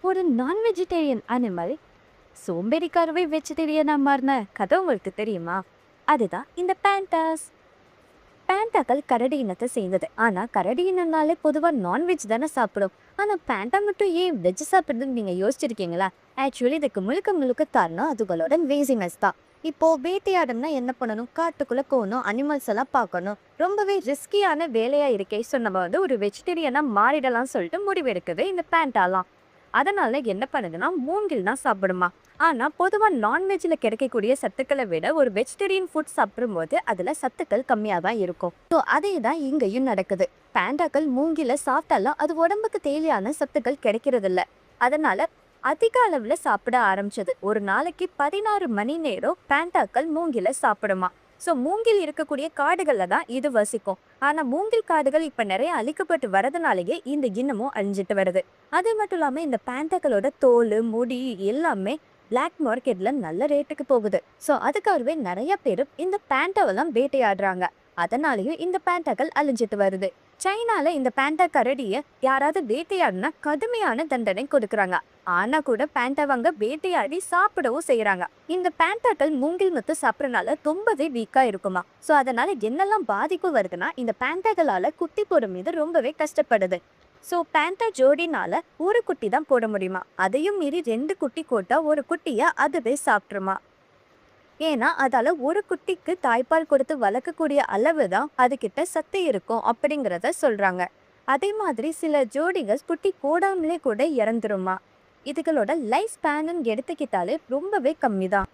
ஒரு நான் vegetarian animal சோம்பேறிக்காரவே வெஜிடேரியனா மாறின கதை உங்களுக்கு தெரியுமா? அதுதான் இந்த பேண்டாஸ். பேண்டாக்கள் கரடி இனத்தை சேர்ந்தது. ஆனா கரடி இனம்னாலே பொதுவா நான்வெஜ் தானே சாப்பிடும். ஆனா பேண்டா மட்டும் ஏன் வெஜ் சாப்பிடுறதுன்னு நீங்க யோசிச்சிருக்கீங்களா? ஆக்சுவலி இதுக்கு முழுக்க முழுக்க காரணம் அதுகளோட லேசினஸ் தான். இப்போ வேட்டையாடணும்னா என்ன பண்ணணும்? காட்டுக்குள்ள போகணும், அனிமல்ஸ் எல்லாம் பார்க்கணும். ரொம்பவே ரிஸ்கியான வேலையா இருக்கே. ஸோ நம்ம ஒரு வெஜிடேரியனா மாறிடலாம் சொல்லிட்டு முடிவெடுக்குது இந்த பேண்டாலாம். அதனால என்ன பண்ணுதுன்னா மூங்கில் தான் சாப்பிடுமா. ஆனா பொதுவா நான்வெஜ்ல கிடைக்கக்கூடிய சத்துக்களை விட ஒரு வெஜிடேரியன் ஃபுட் சாப்பிடும்போது அதுல சத்துக்கள் கம்மியா தான் இருக்கும். ஸோ அதே தான் இங்கேயும் நடக்குது. பேண்டாக்கள் மூங்கில சாப்பிட்டாலும் அது உடம்புக்கு தேவையான சத்துக்கள் கிடைக்கிறது இல்ல. அதனால அதிக அளவுல சாப்பிட ஆரம்பிச்சது. ஒரு நாளைக்கு 16 மணி நேரம் பேண்டாக்கள் மூங்கில சாப்பிடுமா. ஸோ மூங்கில் இருக்கக்கூடிய காடுகள்ல தான் இது வசிக்கும். ஆனா மூங்கில் காடுகள் இப்ப நிறைய அழிக்கப்பட்டு வரதுனாலேயே இந்த இனமும் அழிஞ்சிட்டு வருது. அது மட்டும் இல்லாம இந்த பேண்டாக்களோட தோல், முடி எல்லாமே பிளாக் மார்க்கெட்ல நல்ல ரேட்டுக்கு போகுது. ஸோ அதுக்காகவே நிறைய பேர் இந்த பேண்டாவெல்லாம் வேட்டையாடுறாங்க. அதனாலயும் இந்த பேண்டாக்கள் அழிஞ்சிட்டு வருது. சைனால இந்த பேண்டா கரடிய யாராவது வேட்டையாடினா கடுமையான தண்டனை கொடுக்குறாங்க. ஆனா கூட பேண்டாவங்க வேட்டையாடி சாப்பிடவும் செய்யறாங்க. இந்த பேண்டாக்கள் மூங்கில் மத்து சாப்பிடறனால ரொம்பவே வீக்கா இருக்குமா. ஸோ அதனால என்னெல்லாம் பாதிப்பு வருதுன்னா இந்த பேண்டாக்களால குட்டி போட மீது ரொம்பவே கஷ்டப்படுது. ஸோ பேண்டா ஜோடினால ஒரு குட்டி தான் போட முடியுமா. அதையும் மீறி 2 குட்டி போட்டா ஒரு குட்டிய அதுவே சாப்பிட்ருமா. ஏன்னா அதால ஒரு குட்டிக்கு தாய்ப்பால் கொடுத்து வளர்க்கக்கூடிய அளவு தான் அதுகிட்ட சத்து இருக்கும் அப்படிங்கிறத சொல்றாங்க. அதே மாதிரி சில ஜோடிகள் குட்டி போடாமலே கூட இறந்துருமா. இதுகளோட லைஃப் ஸ்பேன் எடுத்துக்கிட்டாலே ரொம்பவே கம்மி தான்.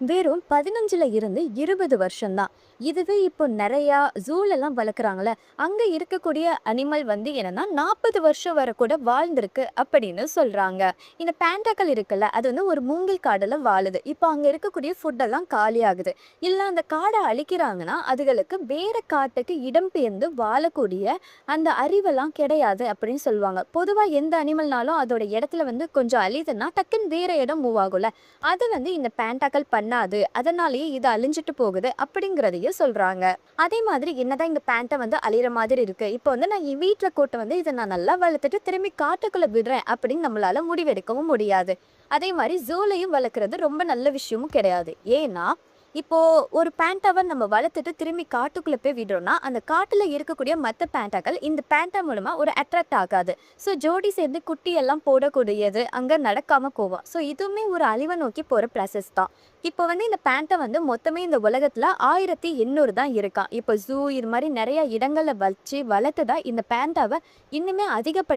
வெறும் 15ல இருந்து 20 வருஷம்தான். இதுவே இப்போ நிறையா ஜூலெல்லாம் வளர்க்குறாங்களே, அங்கே இருக்கக்கூடிய அனிமல் என்னன்னா 40 வருஷம் வரை கூட வாழ்ந்திருக்கு அப்படின்னு சொல்கிறாங்க. இந்த பேண்டாக்கள் இருக்குல்ல, அது ஒரு மூங்கில் காடில் வாழுது. இப்போ அங்கே இருக்கக்கூடிய ஃபுட்டெல்லாம் காலியாகுது. இல்லை அந்த காடை அழிக்கிறாங்கன்னா அதுகளுக்கு வேறு காட்டுக்கு இடம்பெயர்ந்து வாழக்கூடிய அந்த அறிவெல்லாம் கிடையாது அப்படின்னு சொல்லுவாங்க. பொதுவாக எந்த அனிமல்னாலும் அதோட இடத்துல கொஞ்சம் அழிதுன்னா டக்குன்னு வேற இடம் மூவ் ஆகும்ல. அது இந்த பேண்டாக்கள் பண்ணாது. அதனாலேயே இது அழிஞ்சிட்டு போகுது அப்படிங்கிறதையும் சொல்றாங்க. அதே மாதிரி என்னதான் இந்த பேண்டை அழியிற மாதிரி இருக்கு. இப்போ நான் என் வீட்டுல கூட்ட இதை நான் நல்லா வளர்த்துட்டு திரும்பி காட்டுக்குள்ள விடுறேன் அப்படின்னு நம்மளால முடிவெடுக்கவும் முடியாது. அதே மாதிரி ஜூலையும் வளர்க்குறது ரொம்ப நல்ல விஷயமும் கிடையாது. ஏன்னா இப்போ ஒரு பேண்டாவை நம்ம வளர்த்துட்டு திரும்பி காட்டுக்குள்ள போய் விடுறோம்னா அந்த காட்டுல இருக்கக்கூடிய மற்ற பேண்டாக்கள் இந்த பேண்டா மூலமா ஒரு அட்ராக்ட் ஆகாது. ஸோ ஜோடி சேர்ந்து குட்டி எல்லாம் போடக்கூடியது அங்க நடக்காம போவோம். ஸோ இதுவுமே ஒரு அழிவை நோக்கி போற ப்ராசஸ் தான். இப்போ இந்த பேண்டை மொத்தமே இந்த உலகத்துல 1800 தான் இருக்கான். இப்போ ஜூ இது மாதிரி நிறைய இடங்கள்ல வச்சு வளர்த்துதான் இந்த பேண்டாவை இன்னுமே அதிகப்படி